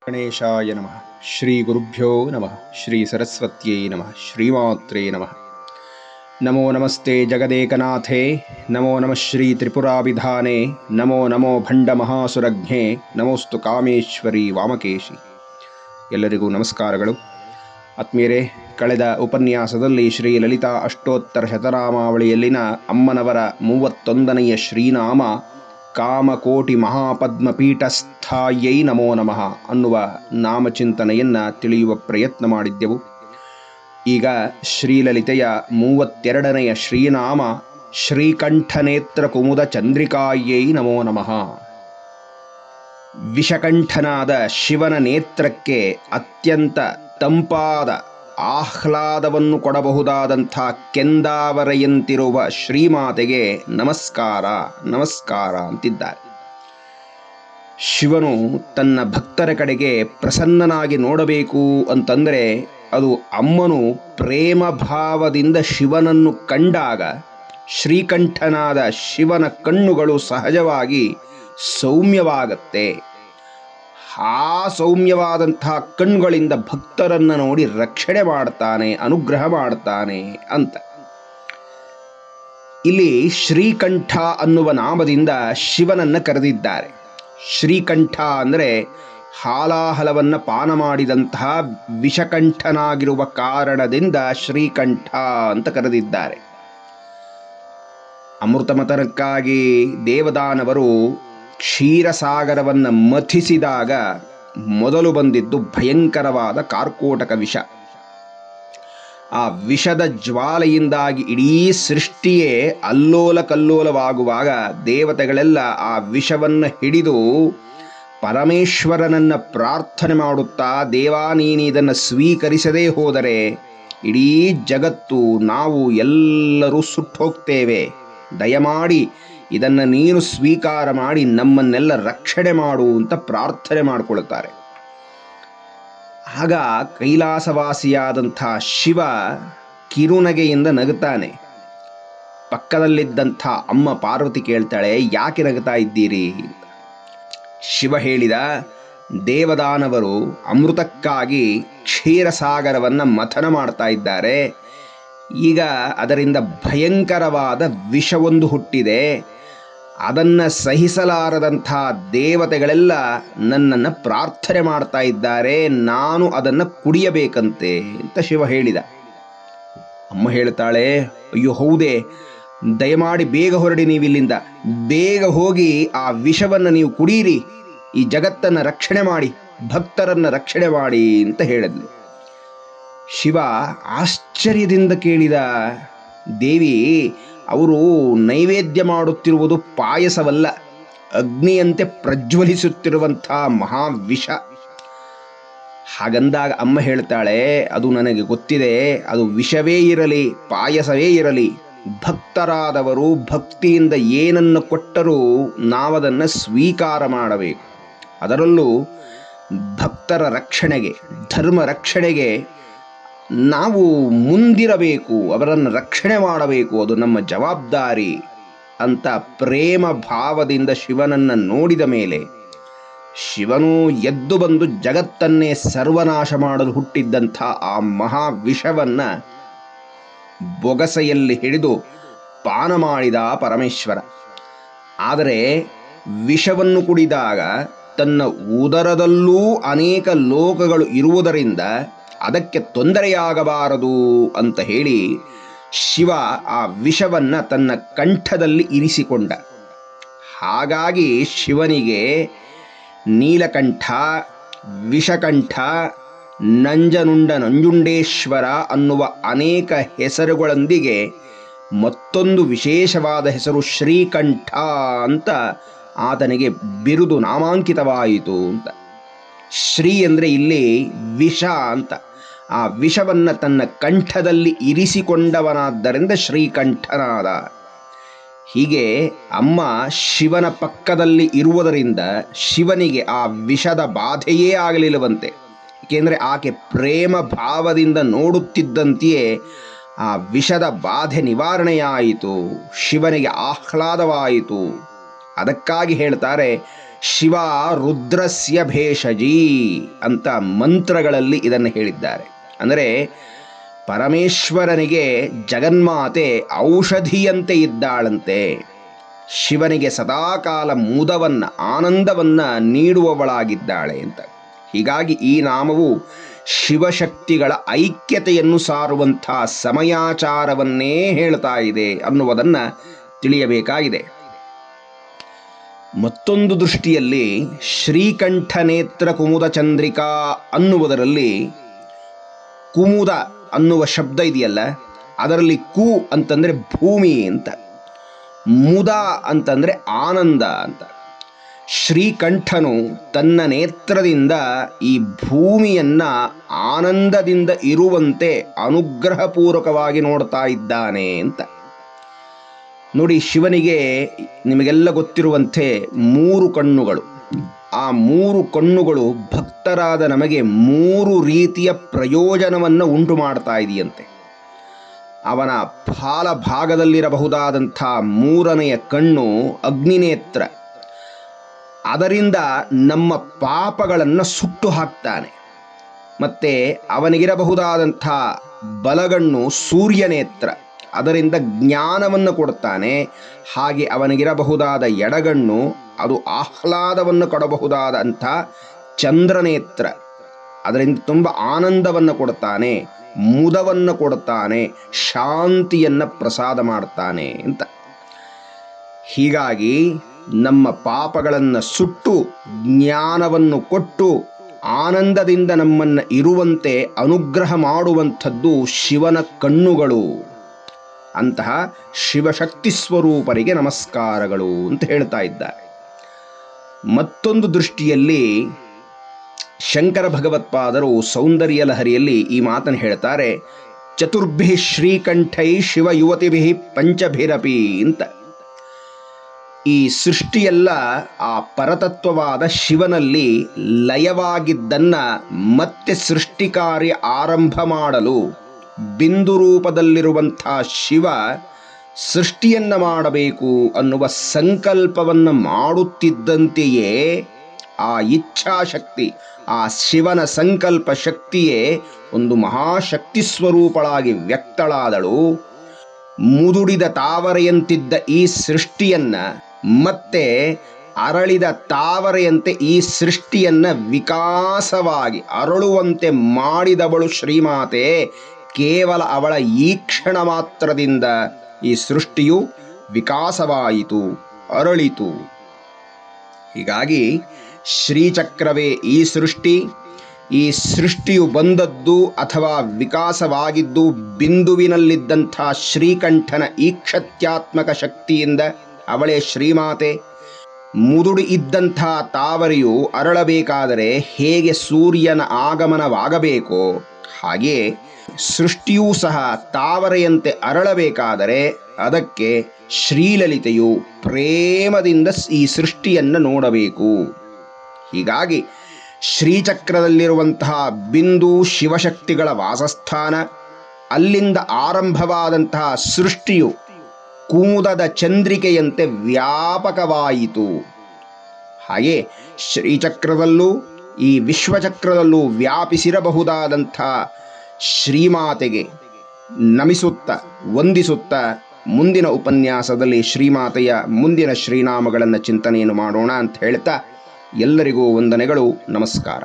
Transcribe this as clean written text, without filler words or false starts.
ಗಣೇಶಾಯ ನಮಃ. ಶ್ರೀ ಗುರುಭ್ಯೋ ನಮಃ. ಶ್ರೀ ಸರಸ್ವತ್ಯೈ ನಮಃ. ಶ್ರೀಮಾತ್ರೇ ನಮಃ. ನಮೋ ನಮಸ್ತೆ ಜಗದೇಕನಾಥೇ. ನಮೋ ನಮಃ ಶ್ರೀ ತ್ರಿಪುರಾಭಿಧಾನೆ. ನಮೋ ನಮೋ ಭಂಡ ಮಹಾಸುರಜ್ಞೆ. ನಮೋಸ್ತು ಕಾಮೇಶ್ವರಿ ವಾಮಕೇಶಿ. ಎಲ್ಲರಿಗೂ ನಮಸ್ಕಾರಗಳು. ಆತ್ಮೀಯರೇ, ಕಳೆದ ಉಪನ್ಯಾಸದಲ್ಲಿ ಶ್ರೀ ಲಲಿತಾ ಅಷ್ಟೋತ್ತರ ಶತನಾಮಾವಳಿಯಲ್ಲಿನ ಅಮ್ಮನವರ 31ನೆಯ ಶ್ರೀನಾಮ ಕಾಮಕೋಟಿ ಮಹಾಪದ್ಮಪೀಠಸ್ಥಾಯೈ ನಮೋ ನಮಃ ಅನ್ನುವ ನಾಮಚಿಂತನೆಯನ್ನು ತಿಳಿಯುವ ಪ್ರಯತ್ನ ಮಾಡಿದ್ದೆವು. ಈಗ ಶ್ರೀಲಲಿತೆಯ 32ನೆಯ ಶ್ರೀನಾಮ ಶ್ರೀಕಂಠನೇತ್ರ ಕುಮುದ ಚಂದ್ರಿಕಾಯೈ ನಮೋ ನಮಃ. ವಿಷಕಂಠನಾದ ಶಿವನ ನೇತ್ರಕ್ಕೆ ಅತ್ಯಂತ ತಂಪಾದ ಆಹ್ಲಾದವನ್ನು ಕೊಡಬಹುದಾದಂಥ ಕೆಂದಾವರೆಯಂತಿರುವ ಶ್ರೀಮಾತೆಗೆ ನಮಸ್ಕಾರ ನಮಸ್ಕಾರ ಅಂತಿದ್ದಾರೆ. ಶಿವನು ತನ್ನ ಭಕ್ತರ ಕಡೆಗೆ ಪ್ರಸನ್ನನಾಗಿ ನೋಡಬೇಕು ಅಂತಂದರೆ ಅದು ಅಮ್ಮನು ಪ್ರೇಮ ಭಾವದಿಂದ ಶಿವನನ್ನು ಕಂಡಾಗ ಶ್ರೀಕಂಠನಾದ ಶಿವನ ಕಣ್ಣುಗಳು ಸಹಜವಾಗಿ ಸೌಮ್ಯವಾಗತ್ತೆ. ಆ ಸೌಮ್ಯವಾದಂತಹ ಕಣ್ಣುಗಳಿಂದ ಭಕ್ತರನ್ನು ನೋಡಿ ರಕ್ಷಣೆ ಮಾಡ್ತಾನೆ, ಅನುಗ್ರಹ ಮಾಡ್ತಾನೆ ಅಂತ. ಇಲ್ಲಿ ಶ್ರೀಕಂಠ ಅನ್ನುವ ನಾಮದಿಂದ ಶಿವನನ್ನು ಕರೆದಿದ್ದಾರೆ. ಶ್ರೀಕಂಠ ಅಂದರೆ ಹಾಲಾಹಲವನ್ನು ಪಾನ ಮಾಡಿದಂತಹ ವಿಷಕಂಠನಾಗಿರುವ ಕಾರಣದಿಂದ ಶ್ರೀಕಂಠ ಅಂತ ಕರೆದಿದ್ದಾರೆ. ಅಮೃತಮತನಕ್ಕಾಗಿ ದೇವದಾನವರು ಕ್ಷೀರಸಾಗರವನ್ನು ಮಥಿಸಿದಾಗ ಮೊದಲು ಬಂದಿದ್ದು ಭಯಂಕರವಾದ ಕಾರ್ಕೋಟಕ ವಿಷ. ಆ ವಿಷದ ಜ್ವಾಲೆಯಿಂದಾಗಿ ಇಡೀ ಸೃಷ್ಟಿಯೇ ಅಲ್ಲೋಲ ಕಲ್ಲೋಲವಾಗುವಾಗ ದೇವತೆಗಳೆಲ್ಲ ಆ ವಿಷವನ್ನು ಹಿಡಿದು ಪರಮೇಶ್ವರನನ್ನು ಪ್ರಾರ್ಥನೆ ಮಾಡುತ್ತಾ, ದೇವಾ ನೀನು ಇದನ್ನು ಸ್ವೀಕರಿಸದೇ ಹೋದರೆ ಇಡೀ ಜಗತ್ತು ನಾವು ಎಲ್ಲರೂ ಸುಟ್ಟು ಹೋಗ್ತೇವೆ, ದಯಮಾಡಿ ಇದನ್ನು ನೀನು ಸ್ವೀಕಾರ ಮಾಡಿ ನಮ್ಮನ್ನೆಲ್ಲ ರಕ್ಷಣೆ ಮಾಡು ಅಂತ ಪ್ರಾರ್ಥನೆ ಮಾಡಿಕೊಳ್ತಾರೆ. ಆಗ ಕೈಲಾಸವಾಸಿಯಾದಂಥ ಶಿವ ಕಿರುನಗೆಯಿಂದ ನಗುತ್ತಾನೆ. ಪಕ್ಕದಲ್ಲಿದ್ದಂಥ ಅಮ್ಮ ಪಾರ್ವತಿ ಕೇಳ್ತಾಳೆ, ಯಾಕೆ ನಗುತ್ತಾ ಇದ್ದೀರಿ? ಶಿವ ಹೇಳಿದ, ದೇವದಾನವರು ಅಮೃತಕ್ಕಾಗಿ ಕ್ಷೀರಸಾಗರವನ್ನು ಮಥನ ಮಾಡ್ತಾ ಇದ್ದಾರೆ. ಈಗ ಅದರಿಂದ ಭಯಂಕರವಾದ ವಿಷವೊಂದು ಹುಟ್ಟಿದೆ. ಅದನ್ನು ಸಹಿಸಲಾರದಂಥ ದೇವತೆಗಳೆಲ್ಲ ನನ್ನನ್ನು ಪ್ರಾರ್ಥನೆ ಮಾಡ್ತಾ ಇದ್ದಾರೆ, ನಾನು ಅದನ್ನು ಕುಡಿಯಬೇಕಂತೆ ಅಂತ ಶಿವ ಹೇಳಿದ. ಅಮ್ಮ ಹೇಳ್ತಾಳೆ, ಅಯ್ಯೋ ಹೌದೇ, ದಯಮಾಡಿ ಬೇಗ ಹೊರಡಿ, ನೀವಿಲ್ಲಿಂದ ಬೇಗ ಹೋಗಿ ಆ ವಿಷವನ್ನು ನೀವು ಕುಡೀರಿ, ಈ ಜಗತ್ತನ್ನು ರಕ್ಷಣೆ ಮಾಡಿ, ಭಕ್ತರನ್ನು ರಕ್ಷಣೆ ಮಾಡಿ ಅಂತ ಹೇಳಿದ್ಲು. ಶಿವ ಆಶ್ಚರ್ಯದಿಂದ ಕೇಳಿದ, ದೇವಿ, ಅವರು ನೈವೇದ್ಯ ಮಾಡುತ್ತಿರುವುದು ಪಾಯಸವಲ್ಲ, ಅಗ್ನಿಯಂತೆ ಪ್ರಜ್ವಲಿಸುತ್ತಿರುವಂಥ ಮಹಾವಿಷ. ಹಾಗಂದಾಗ ಅಮ್ಮ ಹೇಳ್ತಾಳೆ, ಅದು ನನಗೆ ಗೊತ್ತಿದೆ, ಅದು ವಿಷವೇ ಇರಲಿ ಪಾಯಸವೇ ಇರಲಿ, ಭಕ್ತರಾದವರು ಭಕ್ತಿಯಿಂದ ಏನನ್ನು ಕೊಟ್ಟರೂ ನಾವದನ್ನು ಸ್ವೀಕಾರ ಮಾಡಬೇಕು. ಅದರಲ್ಲೂ ಭಕ್ತರ ರಕ್ಷಣೆಗೆ, ಧರ್ಮ ರಕ್ಷಣೆಗೆ ನಾವು ಮುಂದಿರಬೇಕು, ಅವರನ್ನು ರಕ್ಷಣೆ ಮಾಡಬೇಕು, ಅದು ನಮ್ಮ ಜವಾಬ್ದಾರಿ ಅಂತ ಪ್ರೇಮ ಭಾವದಿಂದ ಶಿವನನ್ನು ನೋಡಿದ ಮೇಲೆ ಶಿವನು ಎದ್ದು ಬಂದು ಜಗತ್ತನ್ನೇ ಸರ್ವನಾಶ ಮಾಡಲು ಹುಟ್ಟಿದ್ದಂಥ ಆ ಮಹಾವಿಷವನ್ನು ಬೊಗಸೆಯಲ್ಲಿ ಹಿಡಿದು ಪಾನ ಮಾಡಿದ ಪರಮೇಶ್ವರ. ಆದರೆ ವಿಷವನ್ನು ಕುಡಿದಾಗ ತನ್ನ ಉದರದಲ್ಲೂ ಅನೇಕ ಲೋಕಗಳು ಇರುವುದರಿಂದ ಅದಕ್ಕೆ ತೊಂದರೆಯಾಗಬಾರದು ಅಂತ ಹೇಳಿ ಶಿವ ಆ ವಿಷವನ್ನು ತನ್ನ ಕಂಠದಲ್ಲಿ ಇರಿಸಿಕೊಂಡ. ಹಾಗಾಗಿ ಶಿವನಿಗೆ ನೀಲಕಂಠ, ವಿಷಕಂಠ, ನಂಜನುಂಡ ನಂಜುಂಡೇಶ್ವರ ಅನ್ನುವ ಅನೇಕ ಹೆಸರುಗಳೊಂದಿಗೆ ಮತ್ತೊಂದು ವಿಶೇಷವಾದ ಹೆಸರು ಶ್ರೀಕಂಠ ಅಂತ ಆತನಿಗೆ ಬಿರುದು ನಾಮಾಂಕಿತವಾಯಿತು ಅಂತ. ಶ್ರೀ ಅಂದರೆ ಇಲ್ಲಿ ವಿಷ ಅಂತ. ಆ ವಿಷವನ್ನು ತನ್ನ ಕಂಠದಲ್ಲಿ ಇರಿಸಿಕೊಂಡವನಾದ್ದರಿಂದ ಶ್ರೀಕಂಠನಾದ. ಹೀಗೆ ಅಮ್ಮ ಶಿವನ ಪಕ್ಕದಲ್ಲಿ ಇರುವುದರಿಂದ ಶಿವನಿಗೆ ಆ ವಿಷದ ಬಾಧೆಯೇ ಆಗಲಿಲ್ಲವಂತೆ. ಏಕೆಂದರೆ ಆಕೆ ಪ್ರೇಮ ಭಾವದಿಂದ ನೋಡುತ್ತಿದ್ದಂತೆಯೇ ಆ ವಿಷದ ಬಾಧೆ ನಿವಾರಣೆಯಾಯಿತು, ಶಿವನಿಗೆ ಆಹ್ಲಾದವಾಯಿತು. ಅದಕ್ಕಾಗಿ ಹೇಳ್ತಾರೆ, ಶಿವ ರುದ್ರಸ್ಯ ಭೇಷಜಿ ಅಂತ ಮಂತ್ರಗಳಲ್ಲಿ ಇದನ್ನು ಹೇಳಿದ್ದಾರೆ. ಅಂದರೆ ಪರಮೇಶ್ವರನಿಗೆ ಜಗನ್ಮಾತೆ ಔಷಧಿಯಂತೆ ಇದ್ದಾಳಂತೆ. ಶಿವನಿಗೆ ಸದಾಕಾಲ ಮುದವನ್ನು ಆನಂದವನ್ನು ನೀಡುವವಳಾಗಿದ್ದಾಳೆ ಅಂತ. ಹೀಗಾಗಿ ಈ ನಾಮವು ಶಿವಶಕ್ತಿಗಳ ಐಕ್ಯತೆಯನ್ನು ಸಾರುವಂಥ ಸಮಯಾಚಾರವನ್ನೇ ಹೇಳ್ತಾ ಇದೆ ಅನ್ನುವುದನ್ನು ತಿಳಿಯಬೇಕಾಗಿದೆ. ಮತ್ತೊಂದು ದೃಷ್ಟಿಯಲ್ಲಿ ಶ್ರೀಕಂಠನೇತ್ರ ಕುಮುದ ಚಂದ್ರಿಕಾ ಅನ್ನುವುದರಲ್ಲಿ ಕುಮುದ ಅನ್ನುವ ಶಬ್ದ ಇದೆಯಲ್ಲ, ಅದರಲ್ಲಿ ಕು ಅಂತಂದರೆ ಭೂಮಿ ಅಂತ, ಮುದ ಅಂತಂದರೆ ಆನಂದ ಅಂತ. ಶ್ರೀಕಂಠನು ತನ್ನ ನೇತ್ರದಿಂದ ಈ ಭೂಮಿಯನ್ನು ಆನಂದದಿಂದ ಇರುವಂತೆ ಅನುಗ್ರಹಪೂರ್ವಕವಾಗಿ ನೋಡ್ತಾ ಇದ್ದಾನೆ ಅಂತ. ನೋಡಿ, ಶಿವನಿಗೆ ನಿಮಗೆಲ್ಲ ಗೊತ್ತಿರುವಂತೆ 3 ಕಣ್ಣುಗಳು. ಆ 3 ಕಣ್ಣುಗಳು ಭಕ್ತರಾದ ನಮಗೆ 3 ರೀತಿಯ ಪ್ರಯೋಜನವನ್ನು ಉಂಟು ಮಾಡ್ತಾ ಇದೆಯಂತೆ. ಅವನ ಭಾಗದಲ್ಲಿರಬಹುದಾದಂಥ 3ನೆಯ ಕಣ್ಣು ಅಗ್ನಿನೇತ್ರ. ಅದರಿಂದ ನಮ್ಮ ಪಾಪಗಳನ್ನು ಸುಟ್ಟು ಹಾಕ್ತಾನೆ. ಮತ್ತು ಅವನಿಗಿರಬಹುದಾದಂಥ ಬಲಗಣ್ಣು ಸೂರ್ಯನೇತ್ರ. ಅದರಿಂದ ಜ್ಞಾನವನ್ನು ಕೊಡುತ್ತಾನೆ. ಹಾಗೆ ಅವನಿಗಿರಬಹುದಾದ ಎಡಗಣ್ಣು ಅದು ಆಹ್ಲಾದವನ್ನು ಕೊಡಬಹುದಾದಂಥ ಚಂದ್ರನೇತ್ರ. ಅದರಿಂದ ತುಂಬ ಆನಂದವನ್ನು ಕೊಡುತ್ತಾನೆ, ಮುದವನ್ನು ಕೊಡುತ್ತಾನೆ, ಶಾಂತಿಯನ್ನು ಪ್ರಸಾದ ಮಾಡ್ತಾನೆ ಅಂತ. ಹೀಗಾಗಿ ನಮ್ಮ ಪಾಪಗಳನ್ನು ಸುಟ್ಟು ಜ್ಞಾನವನ್ನು ಕೊಟ್ಟು ಆನಂದದಿಂದ ನಮ್ಮನ್ನು ಇರುವಂತೆ ಅನುಗ್ರಹ ಮಾಡುವಂಥದ್ದು ಶಿವನ ಕಣ್ಣುಗಳು. ಅಂತಹ ಶಿವಶಕ್ತಿ ಸ್ವರೂಪರಿಗೆ ನಮಸ್ಕಾರಗಳು ಅಂತ ಹೇಳ್ತಾ ಇದ್ದಾರೆ. ಮತ್ತೊಂದು ದೃಷ್ಟಿಯಲ್ಲಿ ಶಂಕರ ಭಗವತ್ಪಾದರು ಸೌಂದರ್ಯ ಲಹರಿಯಲ್ಲಿ ಈ ಮಾತನ್ನು ಹೇಳ್ತಾರೆ. ಚತುರ್ಭಿ ಶ್ರೀಕಂಠೈ ಶಿವ ಯುವತಿಭಿ ಪಂಚಭಿರಪಿ ಅಂತ. ಈ ಸೃಷ್ಟಿಯೆಲ್ಲ ಆ ಪರತತ್ವವಾದ ಶಿವನಲ್ಲಿ ಲಯವಾಗಿದ್ದನ್ನು ಮತ್ತೆ ಸೃಷ್ಟಿ ಕಾರ್ಯ ಆರಂಭ ಮಾಡಲು ಬಿಂದು ರೂಪದಲ್ಲಿರುವಂಥ ಶಿವ ಸೃಷ್ಟಿಯನ್ನು ಮಾಡಬೇಕು ಅನ್ನುವ ಸಂಕಲ್ಪವನ್ನು ಮಾಡುತ್ತಿದ್ದಂತೆಯೇ ಆ ಇಚ್ಛಾಶಕ್ತಿ, ಆ ಶಿವನ ಸಂಕಲ್ಪ ಶಕ್ತಿಯೇ ಒಂದು ಮಹಾಶಕ್ತಿ ಸ್ವರೂಪಳಾಗಿ ವ್ಯಕ್ತಳಾದಳು. ಮುದುಡಿದ ತಾವರೆಯಂತಿದ್ದ ಈ ಸೃಷ್ಟಿಯನ್ನು ಮತ್ತೆ ಅರಳಿದ ತಾವರೆಯಂತೆ ಈ ಸೃಷ್ಟಿಯನ್ನು ವಿಕಾಸವಾಗಿ ಅರಳುವಂತೆ ಮಾಡಿದವಳು ಶ್ರೀಮಾತೆ. ಕೇವಲ ಅವಳ ಈ ಕ್ಷಣ ಮಾತ್ರದಿಂದ ಈ ಸೃಷ್ಟಿಯು ವಿಕಾಸವಾಯಿತು, ಅರಳಿತು. ಹೀಗಾಗಿ ಶ್ರೀಚಕ್ರವೇ ಈ ಸೃಷ್ಟಿ. ಈ ಸೃಷ್ಟಿಯು ಬಂದದ್ದು ಅಥವಾ ವಿಕಾಸವಾಗಿದ್ದು ಬಿಂದುವಿನಲ್ಲಿದ್ದಂಥ ಶ್ರೀಕಂಠನ ಈಕ್ಷತ್ಯಾತ್ಮಕ ಶಕ್ತಿಯಿಂದ. ಅವಳೇ ಶ್ರೀಮಾತೆ. ಮುದುಡಿ ಇದ್ದಂಥ ತಾವರೆಯು ಅರಳಬೇಕಾದರೆ ಹೇಗೆ ಸೂರ್ಯನ ಆಗಮನವಾಗಬೇಕೋ ಹಾಗೆಯೇ ಸೃಷ್ಟಿಯೂ ಸಹ ತಾವರೆಯಂತೆ ಅರಳಬೇಕಾದರೆ ಅದಕ್ಕೆ ಶ್ರೀಲಲಿತೆಯು ಪ್ರೇಮದಿಂದ ಈ ಸೃಷ್ಟಿಯನ್ನು ನೋಡಬೇಕು. ಹೀಗಾಗಿ ಶ್ರೀಚಕ್ರದಲ್ಲಿರುವಂತಹ ಬಿಂದು ಶಿವಶಕ್ತಿಗಳ ವಾಸಸ್ಥಾನ. ಅಲ್ಲಿಂದ ಆರಂಭವಾದಂತಹ ಸೃಷ್ಟಿಯು ಕುಮುದದ ಚಂದ್ರಿಕೆಯಂತೆ ವ್ಯಾಪಕವಾಯಿತು. ಹಾಗೆ ಶ್ರೀಚಕ್ರದಲ್ಲೂ ಈ ವಿಶ್ವಚಕ್ರದಲ್ಲೂ ವ್ಯಾಪಿಸಿರಬಹುದಾದಂಥ ಶ್ರೀಮಾತೆಗೆ ನಮಿಸುತ್ತಾ ವಂದಿಸುತ್ತಾ ಮುಂದಿನ ಉಪನ್ಯಾಸದಲ್ಲಿ ಶ್ರೀಮಾತೆಯ ಮುಂದಿನ ಶ್ರೀನಾಮಗಳನ್ನು ಚಿಂತನೆಯನ್ನು ಮಾಡೋಣ ಅಂತ ಹೇಳ್ತಾ ಎಲ್ಲರಿಗೂ ವಂದನೆಗಳು. ನಮಸ್ಕಾರ.